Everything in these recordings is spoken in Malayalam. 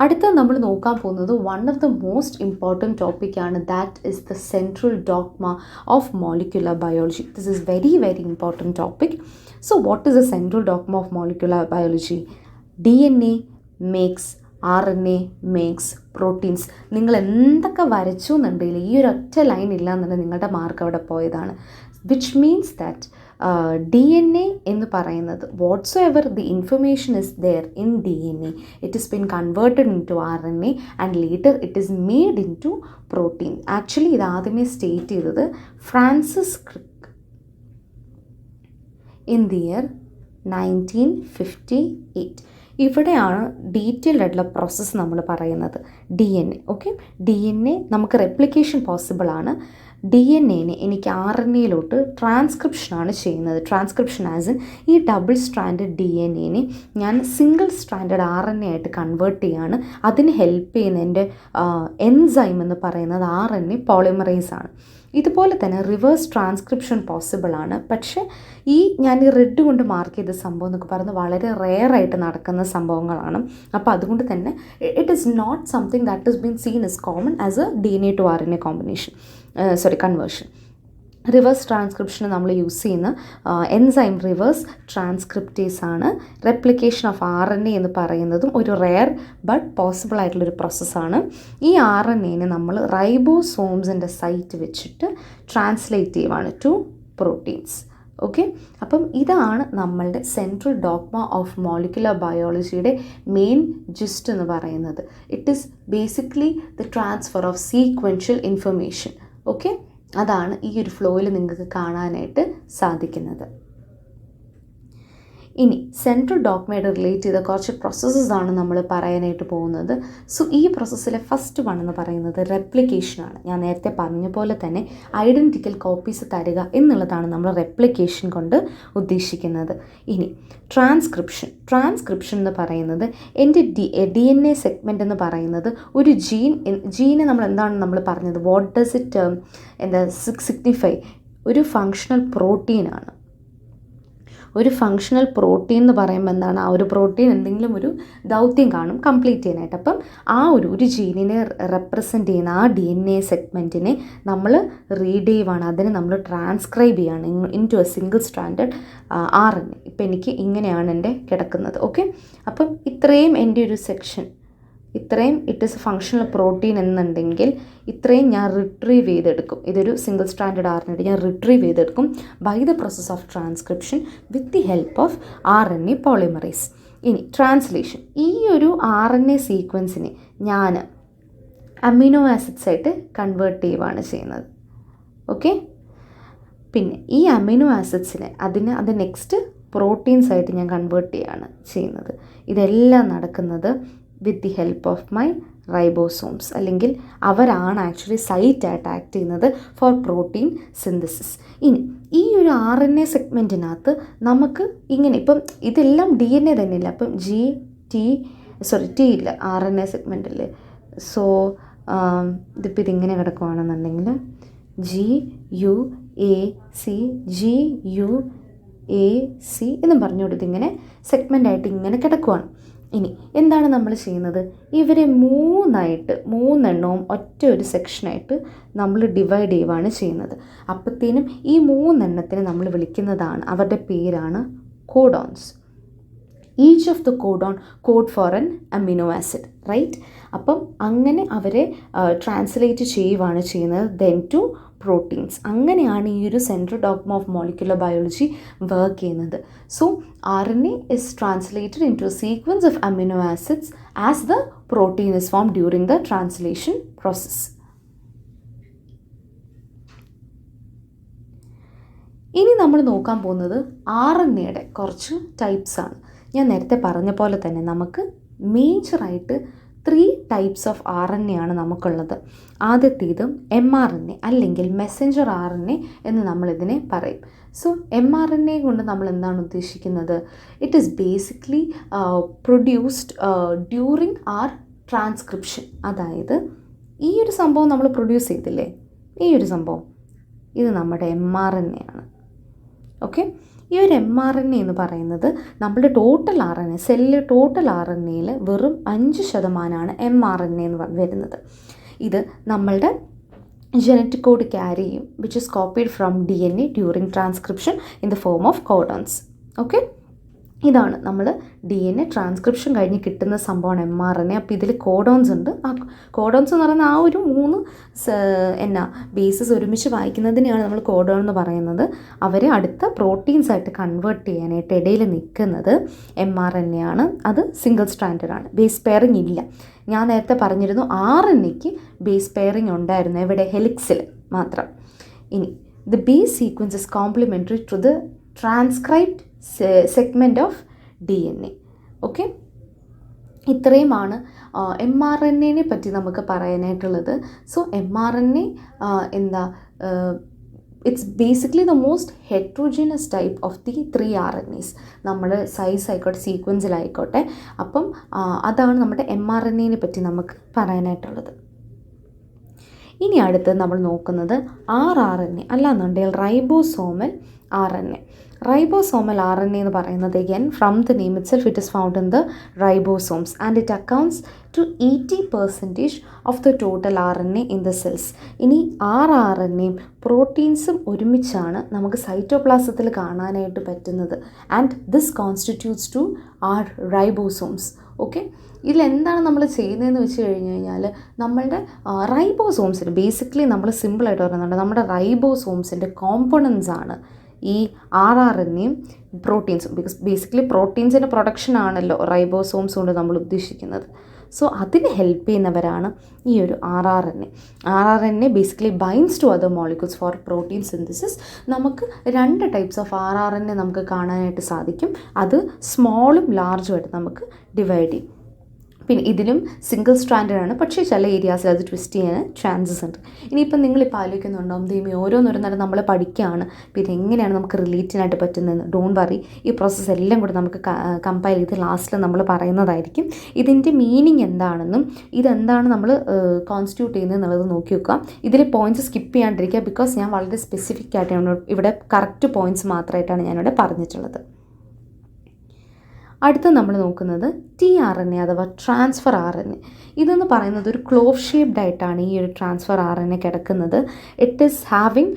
അടുത്ത നമ്മൾ നോക്കാൻ പോകുന്നത് one of the most important ടോപ്പിക്കാണ്. That is the central dogma of molecular biology. This is very very important topic. So what is the central dogma of molecular biology? DNA makes RNA makes proteins. നിങ്ങൾ എന്തൊക്കെ വരച്ചു എന്നുണ്ടെങ്കിൽ ഈ ഒരു ഒറ്റ ലൈൻ ഇല്ല എന്നുണ്ടെങ്കിൽ നിങ്ങളുടെ മാർക്ക് അവിടെ പോയതാണ്. വിച്ച് മീൻസ് ദാറ്റ് DNA എന്ന് പറയുന്നത് whatsoever the information is there in DNA, it is been converted into RNA and later it is made into protein. Actually ഇത് ആദ്യമേ സ്റ്റേറ്റ് ചെയ്തത് Francis Crick in the year 1958. ഇവിടെയാണ് ഡീറ്റെയിൽഡ് ആയിട്ടുള്ള പ്രോസസ്സ് നമ്മൾ പറയുന്നത്. DNA ഓക്കെ, DNA നമുക്ക് റെപ്ലിക്കേഷൻ പോസിബിൾ ആണ്. DNA എനിക്ക് RNAയിലോട്ട് ട്രാൻസ്ക്രിപ്ഷനാണ് ചെയ്യുന്നത്. ട്രാൻസ്ക്രിപ്ഷൻ ആസ് ഇൻ ഈ ഡബിൾ സ്ട്രാൻഡഡ് DNA ഞാൻ സിംഗിൾ സ്ട്രാൻഡഡ് RNA ആയിട്ട് കൺവേർട്ട് ചെയ്യാണ്. അതിന് ഹെൽപ്പ് ചെയ്യുന്ന എൻ്റെ എൻസൈം എന്ന് പറയുന്നത് RNA പോളിമറൈസ് ആണ്. ഇതുപോലെ തന്നെ റിവേഴ്സ് ട്രാൻസ്ക്രിപ്ഷൻ പോസിബിൾ ആണ്. പക്ഷേ ഞാൻ ഈ റെഡ് കൊണ്ട് മാർക്ക് ചെയ്ത സംഭവം എന്നൊക്കെ പറയുന്നത് വളരെ റെയറായിട്ട് നടക്കുന്ന സംഭവങ്ങളാണ്. അപ്പോൾ അതുകൊണ്ട് തന്നെ it is not something that is been seen as common as a DNA to RNA combination conversion. Reverse ട്രാൻസ്ക്രിപ്ഷന് നമ്മൾ യൂസ് ചെയ്യുന്ന എൻസൈം റിവേഴ്സ് ട്രാൻസ്ക്രിപ്റ്റേസ് ആണ്. റെപ്ലിക്കേഷൻ ഓഫ് RNA എന്ന് പറയുന്നതും ഒരു റെയർ ബട്ട് പോസിബിൾ ആയിട്ടുള്ളൊരു പ്രോസസ്സാണ്. ഈ RNAനെ നമ്മൾ റൈബോസോംസിൻ്റെ സൈറ്റ് വെച്ചിട്ട് ട്രാൻസ്ലേറ്റ് ചെയ്യുവാണ് ടു പ്രോട്ടീൻസ്. ഓക്കെ, അപ്പം ഇതാണ് നമ്മളുടെ സെൻട്രൽ ഡോഗ്മ ഓഫ് മോളിക്യുലർ ബയോളജിയുടെ മെയിൻ ജിസ്റ്റ് എന്ന് പറയുന്നത്. It is basically the transfer of sequential information. Okay, അതാണ് ഈ ഒരു ഫ്ലോയിൽ നിങ്ങൾക്ക് കാണാനായിട്ട് സാധിക്കുന്നത്. ഇനി സെൻട്രൽ ഡോഗ്മയുടെ റിലേറ്റ് ചെയ്ത കുറച്ച് പ്രോസസ്സസ് ആണ് നമ്മൾ പറയാനായിട്ട് പോകുന്നത്. സോ ഈ പ്രോസസ്സിലെ ഫസ്റ്റ് വൺ എന്ന് പറയുന്നത് റെപ്ലിക്കേഷനാണ്. ഞാൻ നേരത്തെ പറഞ്ഞ പോലെ തന്നെ ഐഡൻറ്റിക്കൽ കോപ്പീസ് തരിക എന്നുള്ളതാണ് നമ്മൾ റെപ്ലിക്കേഷൻ കൊണ്ട് ഉദ്ദേശിക്കുന്നത്. ഇനി ട്രാൻസ്ക്രിപ്ഷൻ എന്ന് പറയുന്നത് എൻ്റെ DNA സെഗ്മെൻ്റ് എന്ന് പറയുന്നത് ഒരു ജീനെ നമ്മൾ എന്താണ് നമ്മൾ പറഞ്ഞത്, വാട്ട് ഡസ് ഇറ്റ് സിഗ്നിഫൈ? ഒരു ഫങ്ഷണൽ പ്രോട്ടീനാണ്. ഒരു ഫങ്ഷണൽ പ്രോട്ടീൻ എന്ന് പറയുമ്പോൾ എന്താണ്, ആ ഒരു പ്രോട്ടീൻ എന്തെങ്കിലും ഒരു ദൗത്യം കാണും കംപ്ലീറ്റ് ചെയ്യാനായിട്ട്. അപ്പം ആ ഒരു ജീനിനെ റെപ്രസെൻ്റ് ചെയ്യുന്ന ആ DNA സെഗ്മെൻറ്റിനെ നമ്മൾ റീഡ് ചെയ്യുവാണ്, അതിനെ നമ്മൾ ട്രാൻസ്ക്രൈബ് ചെയ്യുകയാണ് into a single stranded RNA. ഇപ്പം എനിക്ക് ഇങ്ങനെയാണ് എൻ്റെ കിടക്കുന്നത്. ഓക്കെ, അപ്പം ഇത്രയും എൻ്റെ ഒരു സെക്ഷൻ, ഇത്രയും it is a functional protein എന്നുണ്ടെങ്കിൽ ഇത്രയും ഞാൻ റിട്രീവ് ചെയ്തെടുക്കും. ഇതൊരു സിംഗിൾ സ്ട്രാൻഡഡ് RNA ഞാൻ റിട്രീവ് ചെയ്തെടുക്കും by the process of transcription with the help of RNA polymerise. ഇനി ട്രാൻസ്ലേഷൻ, ഈ ഒരു RNA സീക്വൻസിനെ ഞാൻ അമിനോ ആസിഡ്സ് ആയിട്ട് കൺവേർട്ട് ചെയ്യുകയാണ് ചെയ്യുന്നത്. ഓക്കെ, പിന്നെ ഈ അമിനോ ആസിഡ്സിനെ അത് നെക്സ്റ്റ് പ്രോട്ടീൻസ് ആയിട്ട് ഞാൻ കൺവേർട്ട് ചെയ്യുകയാണ് ചെയ്യുന്നത്. ഇതെല്ലാം നടക്കുന്നത് വിത്ത് the help of my ribosomes, അല്ലെങ്കിൽ അവരാണ് ആക്ച്വലി സൈറ്റായിട്ട് ആക്ട് ചെയ്യുന്നത് ഫോർ പ്രോട്ടീൻ സിന്തസിസ്. ഇനി ഈ ഒരു RNA സെഗ്മെൻറ്റിനകത്ത് നമുക്ക് ഇങ്ങനെ ഇപ്പം ഇതെല്ലാം DNA തന്നെയില്ല. അപ്പം T ഇല്ല RNA സെഗ്മെൻറ്റിൽ. സോ ഇതിപ്പോൾ ഇതിങ്ങനെ കിടക്കുകയാണെന്നുണ്ടെങ്കിൽ GUAC എന്നും പറഞ്ഞുകൊണ്ട് ഇതിങ്ങനെ സെഗ്മെൻ്റായിട്ട് ഇങ്ങനെ കിടക്കുകയാണ്. ഇനി എന്താണ് നമ്മൾ ചെയ്യുന്നത്, ഇവരെ മൂന്നെണ്ണവും ഒറ്റ ഒരു സെക്ഷനായിട്ട് നമ്മൾ ഡിവൈഡ് ചെയ്യുകയാണ് ചെയ്യുന്നത്. അപ്പോഴത്തേനും ഈ മൂന്നെണ്ണത്തിനെ നമ്മൾ വിളിക്കുന്നതാണ്, അവരുടെ പേരാണ് codons. Each of the codon code for an amino acid, right? അപ്പം അങ്ങനെ അവരെ ട്രാൻസ്ലേറ്റ് ചെയ്യുകയാണ് ചെയ്യുന്നത് ദെൻ ടു പ്രോട്ടീൻസ്. അങ്ങനെയാണ് ഈ ഒരു central dogma of molecular biology work ചെയ്യുന്നത്. So RNA is translated into a sequence of amino acids as the protein is formed during the translation process. ഇനി നമ്മൾ നോക്കാൻ പോകുന്നത് RNAയുടെ കുറച്ച് ടൈപ്സ് ആണ്. ഞാൻ നേരത്തെ പറഞ്ഞ പോലെ തന്നെ നമുക്ക് മേജറായിട്ട് 3 ടൈപ്സ് ഓഫ് RNA ആണ് നമുക്കുള്ളത്. ആദ്യത്തേത് mRNA അല്ലെങ്കിൽ മെസ്സഞ്ചർ RNA എന്ന് നമ്മളിതിനെ പറയും. സോ mRNA കൊണ്ട് നമ്മൾ എന്താണ് ഉദ്ദേശിക്കുന്നത്, it is basically produced during R transcription. അതായത് ഈ ഒരു സംഭവം നമ്മൾ പ്രൊഡ്യൂസ് ചെയ്തില്ലേ, ഈ ഒരു സംഭവം ഇത് നമ്മുടെ mRNA ആണ്. ഓക്കെ, ഈ ഒരു mRNA എന്ന് പറയുന്നത് നമ്മുടെ ടോട്ടൽ RNA, സെല്ല് ടോട്ടൽ RNAയിൽ വെറും 5% mRNA എന്ന് വരുന്നത്. ഇത് നമ്മളുടെ ജനറ്റിക് കോഡ് ക്യാരി ചെയ്യും, which is copied from DNA during transcription in the form of codons. Okay, ഇതാണ് നമ്മൾ DNA ട്രാൻസ്ക്രിപ്ഷൻ കഴിഞ്ഞ് കിട്ടുന്ന സംഭവമാണ് mRNA. അപ്പോൾ ഇതിൽ കോഡോൺസ് ഉണ്ട്. ആ കോഡോൺസ് എന്ന് പറയുന്ന ആ ഒരു 3 ബേസസ് ഒരുമിച്ച് വായിക്കുന്നതിനെയാണ് നമ്മൾ കോഡോൺ എന്ന് പറയുന്നത്. അവരെ അടുത്ത പ്രോട്ടീൻസ് ആയിട്ട് കൺവേർട്ട് ചെയ്യാനായിട്ട് ഇടയിൽ നിൽക്കുന്നത് mRNA ആണ്. അത് സിംഗിൾ സ്ട്രാൻഡഡ് ആണ്, ബേസ് പെയറിംഗ് ഇല്ല. ഞാൻ നേരത്തെ പറഞ്ഞിരുന്നു RNAക്ക് ബേസ് പെയറിംഗ് ഉണ്ടായിരുന്നു, എവിടെ? ഹെലിക്സിൽ മാത്രം. ഇനി the base sequence is complementary to the transcribed segment of DNA. Okay, ഇത്രയുമാണ് mRNA പറ്റി നമുക്ക് പറയാനായിട്ടുള്ളത്. So mRNA it's basically the most heterogeneous type of the 3 RNAs. നമ്മുടെ സൈസ് ആയിക്കോട്ടെ, സീക്വൻസിലായിക്കോട്ടെ. അപ്പം അതാണ് നമ്മുടെ mRNA പറ്റി നമുക്ക് പറയാനായിട്ടുള്ളത്. ഇനി അടുത്ത് നമ്മൾ നോക്കുന്നത് rRNA അല്ലാന്നുണ്ടെങ്കിൽ റൈബോസോമൽ RNA. റൈബോസോമൽ RNA എന്ന് പറയുന്നത് again from the name itself it is found in the ribosomes and it accounts to 80% of the total RNA in the cells. ഇനി rRNAയും പ്രോട്ടീൻസും ഒരുമിച്ചാണ് നമുക്ക് സൈറ്റോപ്ലാസത്തിൽ കാണാനായിട്ട് പറ്റുന്നത്. And this constitutes to our ribosomes. Okay, ഇതിലെന്താണ് നമ്മൾ ചെയ്യുന്നതെന്ന് വെച്ച് കഴിഞ്ഞ് കഴിഞ്ഞാൽ നമ്മളുടെ റൈബോസോംസിന് ബേസിക്കലി നമ്മൾ സിമ്പിളായിട്ട് പറയുന്നുണ്ട്, നമ്മുടെ റൈബോസോംസിൻ്റെ കോമ്പണൻസ് ആണ് ഈ rRNAയും പ്രോട്ടീൻസും. ബിക്കോസ് ബേസിക്കലി പ്രോട്ടീൻസിൻ്റെ പ്രൊഡക്ഷൻ ആണല്ലോ റൈബോസോംസ് കൊണ്ട് നമ്മൾ ഉദ്ദേശിക്കുന്നത്. സോ അതിന് ഹെൽപ്പ് ചെയ്യുന്നവരാണ് ഈ ഒരു rRNA. rRNA basically binds to other molecules for protein synthesis. നമുക്ക് 2 ടൈപ്സ് ഓഫ് rRNA നമുക്ക് കാണാനായിട്ട് സാധിക്കും. അത് സ്മോളും ലാർജും ആയിട്ട് നമുക്ക് ഡിവൈഡ് ചെയ്യും. പിന്നെ ഇതിലും സിംഗിൾ സ്ട്രാൻഡഡ് ആണ്, പക്ഷേ ചില ഏരിയാസിൽ അത് ട്വിസ്റ്റ് ചെയ്യാൻ ചാൻസസ് ഉണ്ട്. ഇനിയിപ്പം നിങ്ങളിപ്പോൾ ആലോചിക്കുന്നുണ്ടാവും, ദൈവമേ ഓരോന്നോരോന്നായിട്ട് നമ്മൾ പഠിക്കുകയാണ്, പിന്നെ എങ്ങനെയാണ് നമുക്ക് റിലേറ്റ് ചെയ്യാനായിട്ട് പറ്റുന്നതെന്ന്. ഡോണ്ട് വറി, ഈ പ്രോസസ്സ് എല്ലാം കൂടി നമുക്ക് കമ്പൈൽ ചെയ്ത് ലാസ്റ്റിൽ നമ്മൾ പറയുന്നതായിരിക്കും. ഇതിൻ്റെ മീനിങ് എന്താണെന്നും ഇതെന്താണ് നമ്മൾ കോൺസ്റ്റിറ്റ്യൂട്ട് ചെയ്യുന്നത് എന്നുള്ളത് നോക്കി വെക്കുക. ഇതിൽ പോയിൻറ്റ്സ് സ്കിപ്പ് ചെയ്യാണ്ടിരിക്കുക, ബിക്കോസ് ഞാൻ വളരെ സ്പെസിഫിക് ആയിട്ടാണ് ഇവിടെ കറക്റ്റ് പോയിൻറ്റ്സ് മാത്രമായിട്ടാണ് ഞാനിവിടെ പറഞ്ഞിട്ടുള്ളത്. അടുത്ത നമ്മൾ നോക്കുന്നത് tRNA അഥവാ ട്രാൻസ്ഫർ RNA. ഇതെന്ന് പറയുന്നത് ഒരു ക്ലോവ് ഷേപ്ഡ് ആയിട്ടാണ് ഈ ഒരു ട്രാൻസ്ഫർ RNA കിടക്കുന്നത്. It is having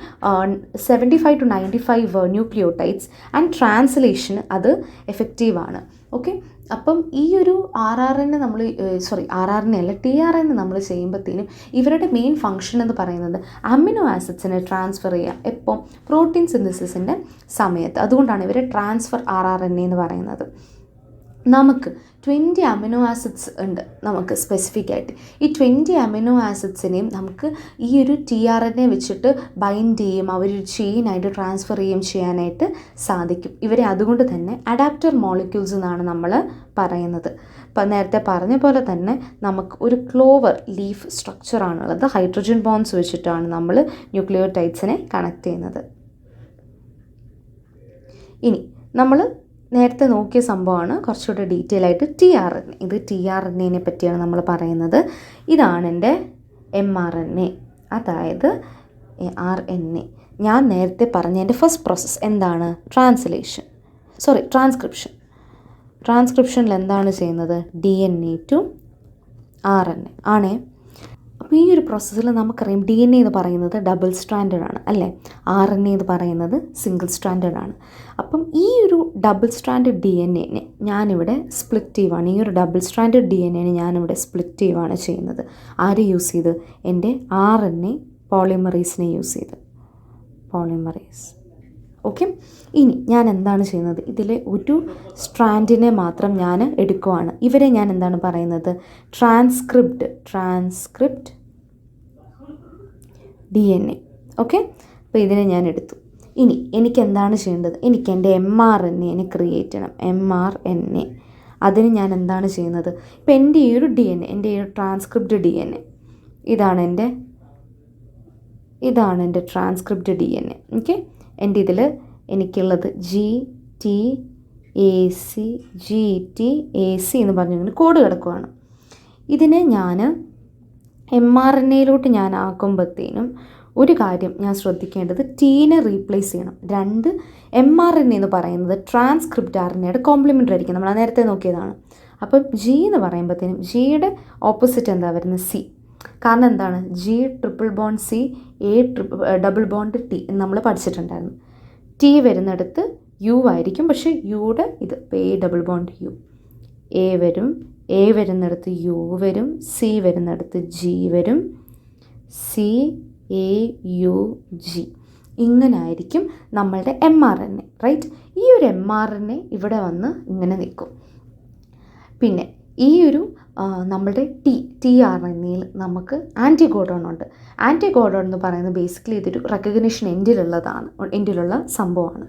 75 to 95 nucleotides and translation അത് എഫക്റ്റീവാണ്. ഓക്കെ, അപ്പം ഈ ഒരു rRNA അല്ല tRNA നമ്മൾ ചെയ്യുമ്പോഴത്തേനും ഇവരുടെ മെയിൻ ഫങ്ഷൻ എന്ന് പറയുന്നത് അമിനോ ആസിഡ്സിനെ ട്രാൻസ്ഫർ ചെയ്യുക. എപ്പോൾ? പ്രോട്ടീൻ സിന്തസിസിൻ്റെ സമയത്ത്. അതുകൊണ്ടാണ് ഇവർ ട്രാൻസ്ഫർ rRNA എന്ന് പറയുന്നത്. നമുക്ക് 20 അമിനോ ആസിഡ്സ് ഉണ്ട് നമുക്ക് സ്പെസിഫിക് ആയിട്ട്. ഈ 20 അമിനോ ആസിഡ്സിനെയും നമുക്ക് ഈ ഒരു tRNA വെച്ചിട്ട് ബൈൻഡ് ചെയ്യും, അവരൊരു ചെയിനായിട്ട് ട്രാൻസ്ഫർ ചെയ്യാനായിട്ട് സാധിക്കും. ഇവരെ അതുകൊണ്ട് തന്നെ അഡാപ്റ്റർ മോളിക്യൂൾസ് എന്നാണ് നമ്മൾ പറയുന്നത്. ഇപ്പം നേരത്തെ പറഞ്ഞ പോലെ തന്നെ നമുക്ക് ഒരു ക്ലോവർ ലീഫ് സ്ട്രക്ചറാണുള്ളത്. ഹൈഡ്രജൻ ബോൺസ് വെച്ചിട്ടാണ് നമ്മൾ ന്യൂക്ലിയോടൈഡ്സിനെ കണക്ട് ചെയ്യുന്നത്. ഇനി നമ്മൾ നേരത്തെ നോക്കിയ സംഭവമാണ് കുറച്ചുകൂടെ ഡീറ്റെയിൽ ആയിട്ട് tRNA. ഇത് tRNA പറ്റിയാണ് നമ്മൾ പറയുന്നത്. ഇതാണ് എൻ്റെ mRNA, അതായത് RNA. ഞാൻ നേരത്തെ പറഞ്ഞ എൻ്റെ ഫസ്റ്റ് പ്രോസസ്സ് എന്താണ്? ട്രാൻസ്ക്രിപ്ഷൻ. ട്രാൻസ്ക്രിപ്ഷനിൽ എന്താണ് ചെയ്യുന്നത്? DNA to RNA ആണേ. അപ്പോൾ ഈ ഒരു പ്രോസസ്സിൽ നമുക്കറിയാം DNA എന്ന് പറയുന്നത് ഡബിൾ സ്ട്രാൻഡഡ് ആണ് അല്ലേ, RNA എന്ന് പറയുന്നത് സിംഗിൾ സ്ട്രാൻഡഡ് ആണ്. അപ്പം ഈ ഒരു ഡബിൾ സ്ട്രാൻഡഡ് DNA ഞാനിവിടെ സ്പ്ലിറ്റ് ചെയ്യുവാണ്. ഈ ഒരു ഡബിൾ സ്ട്രാൻഡഡ് DNA ഞാനിവിടെ സ്പ്ലിറ്റ് ചെയ്യുവാണ് ചെയ്യുന്നത്. ആരെ യൂസ് ചെയ്ത്? എൻ്റെ RNA പോളിമറേസിനെ യൂസ് ചെയ്ത്. ഓക്കെ, ഇനി ഞാൻ എന്താണ് ചെയ്യുന്നത്? ഇതിലെ ഒരു സ്ട്രാൻഡിനെ മാത്രം ഞാൻ എടുക്കുവാണ്. ഇവരെ ഞാൻ എന്താണ് പറയുന്നത്? Transcript DNA. ഓക്കെ, അപ്പോൾ ഇതിനെ ഞാൻ എടുത്തു. ഇനി എനിക്ക് എന്താണ് ചെയ്യേണ്ടത്? എനിക്ക് എൻ്റെ mRNA ക്രിയേറ്റ് ചെയ്യണം. mRNA അതിന് ഞാൻ എന്താണ് ചെയ്യുന്നത്? ഇപ്പോൾ എൻ്റെ ഈ ഒരു DNA, എൻ്റെ ഈ ഒരു ട്രാൻസ്ക്രിപ്റ്റ് DNA ഇതാണ് എൻ്റെ ട്രാൻസ്ക്രിപ്റ്റ് DNA. ഓക്കെ, എൻ്റെ ഇതിൽ എനിക്കുള്ളത് GTAC എന്ന് പറഞ്ഞിങ്ങനെ കോഡ് കിടക്കുവാണ്. ഇതിനെ ഞാൻ mRNAയിലോട്ട് ഞാൻ ആക്കുമ്പോഴത്തേനും ഒരു കാര്യം ഞാൻ ശ്രദ്ധിക്കേണ്ടത് ടീനെ റീപ്ലേസ് ചെയ്യണം. 2 mRNA എന്ന് പറയുന്നത് ട്രാൻസ്ക്രിപ്റ്റ് RNAയുടെ കോംപ്ലിമെൻ്ററി ആയിരിക്കും. നമ്മൾ നേരത്തെ നോക്കിയതാണ്. അപ്പം G എന്ന് പറയുമ്പോഴത്തേനും ജിയുടെ ഓപ്പോസിറ്റ് എന്താ വരുന്നത്? C. കാരണം എന്താണ്? G triple bond C, A double bond T എന്ന് നമ്മൾ പഠിച്ചിട്ടുണ്ടായിരുന്നു. T വരുന്നിടത്ത് U ആയിരിക്കും, പക്ഷേ യുടെ ഇത് A double bond U. A വരും, A വരുന്നിടത്ത് U വരും, C വരുന്നിടത്ത് G വരും, C A U G. ഇങ്ങനെ ആയിരിക്കും നമ്മളുടെ mRNA, റൈറ്റ്? ഈ ഒരു mRNA ഇവിടെ വന്ന് ഇങ്ങനെ നിൽക്കും. പിന്നെ ഈ ഒരു നമ്മളുടെ tRNAയിൽ നമുക്ക് ആൻറ്റികോഡോൺ ഉണ്ട്. ആൻറ്റികോഡോൺ എന്ന് പറയുന്നത് ബേസിക്കലി ഇതൊരു റെക്കഗ്നിഷൻ എൻഡിലുള്ള സംഭവമാണ്.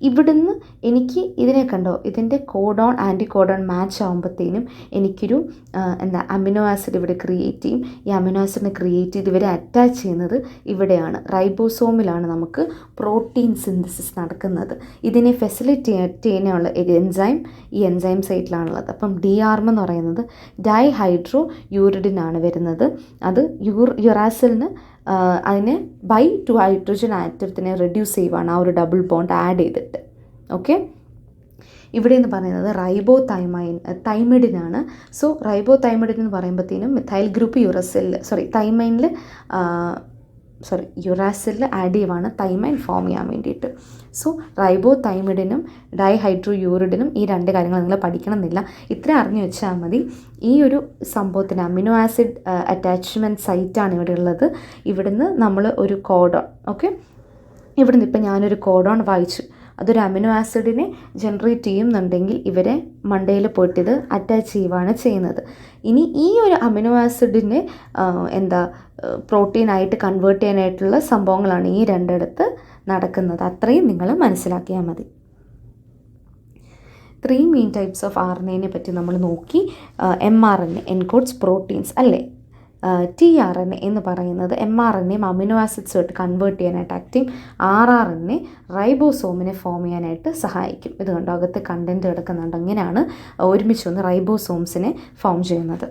ഇവിടുന്ന് എനിക്ക് ഇതിനെ കണ്ടോ, ഇതിൻ്റെ കോഡോൺ ആൻറ്റികോഡോൺ മാച്ച് ആകുമ്പോഴത്തേനും എനിക്കൊരു അമിനോ ആസിഡ് ഇവിടെ ക്രിയേറ്റ് ചെയ്യും. ഈ അമിനോ ആസിഡിനെ ക്രിയേറ്റ് ചെയ്ത് ഇവരെ അറ്റാച്ച് ചെയ്യുന്നത് ഇവിടെയാണ്, റൈബോസോമിലാണ് നമുക്ക് പ്രോട്ടീൻ സിന്തസിസ് നടക്കുന്നത്. ഇതിനെ ഫെസിലിറ്റേറ്റ് ചെയ്യാനുള്ള എൻസൈം ഈ എൻസൈം സൈറ്റിലാണുള്ളത്. അപ്പം DRM എന്ന് പറയുന്നത് ഡൈഹൈഡ്രോ യൂറിഡിനാണ് വരുന്നത്. അത് യുറാസിലിന് അതിനെ ബൈ ടു ഹൈഡ്രോജൻ ആറ്റത്തിനെ റെഡ്യൂസ് ചെയ്യുവാണ് ആ ഒരു ഡബിൾ ബോണ്ട് ആഡ് ചെയ്തിട്ട്. ഓക്കെ, ഇവിടെ എന്ന് പറയുന്നത് തൈമിഡിനാണ്. സോ റൈബോതൈമിഡിൻ എന്ന് പറയുമ്പോഴത്തേനും മിഥൈൽ ഗ്രൂപ്പ് യുറാസിലിൽ ആഡ് ചെയ്യുവാണ് തൈമൈൻ ഫോം ചെയ്യാൻ വേണ്ടിയിട്ട്. സോ റൈബോതൈമിഡിനും ഡൈഹൈഡ്രോ യൂറിഡിനും ഈ 2 കാര്യങ്ങൾ നിങ്ങൾ പഠിക്കണമെന്നില്ല, ഇത്ര അറിഞ്ഞു വെച്ചാൽ മതി. ഈ ഒരു സംഭവത്തിന് അമിനോ ആസിഡ് അറ്റാച്ച്മെൻറ്റ് സൈറ്റാണ് ഇവിടെ ഉള്ളത്. ഇവിടുന്ന് നമ്മൾ ഒരു കോഡോൺ, ഓക്കെ, ഇവിടുന്ന് ഇപ്പം ഞാനൊരു കോഡോൺ വായിച്ചു, അതൊരു അമിനോ ആസിഡിനെ ജനറേറ്റ് ചെയ്യുന്നുണ്ടെങ്കിൽ ഇവരെ മണ്ടയിൽ പോയിട്ട് ഇത് അറ്റാച്ച് ചെയ്യുവാണ് ചെയ്യുന്നത്. ഇനി ഈ ഒരു അമിനോ ആസിഡിനെ പ്രോട്ടീനായിട്ട് കൺവേർട്ട് ചെയ്യാനായിട്ടുള്ള സംഭവങ്ങളാണ് ഈ 2 നടക്കുന്നത്. അത്രയും നിങ്ങൾ മനസ്സിലാക്കിയാൽ മതി. 3 മെയിൻ ടൈപ്സ് ഓഫ് RNA പറ്റി നമ്മൾ നോക്കി. mRNA എൻകോഡ്സ് പ്രോട്ടീൻസ് അല്ലേ. tRNA എന്ന് പറയുന്നത് mRNA അമിനോ ആസിഡ്സുമായിട്ട് കൺവേർട്ട് ചെയ്യാനായിട്ട് ആക്ട് ചെയ്യും. rRNA റൈബോസോമിനെ ഫോം ചെയ്യാനായിട്ട് സഹായിക്കും. ഇത് കണ്ടോ, അകത്ത് കണ്ടൻറ്റ് കിടക്കുന്നുണ്ട്. അങ്ങനെയാണ് ഒരുമിച്ച് വന്ന് റൈബോസോംസിനെ ഫോം ചെയ്യുന്നത്.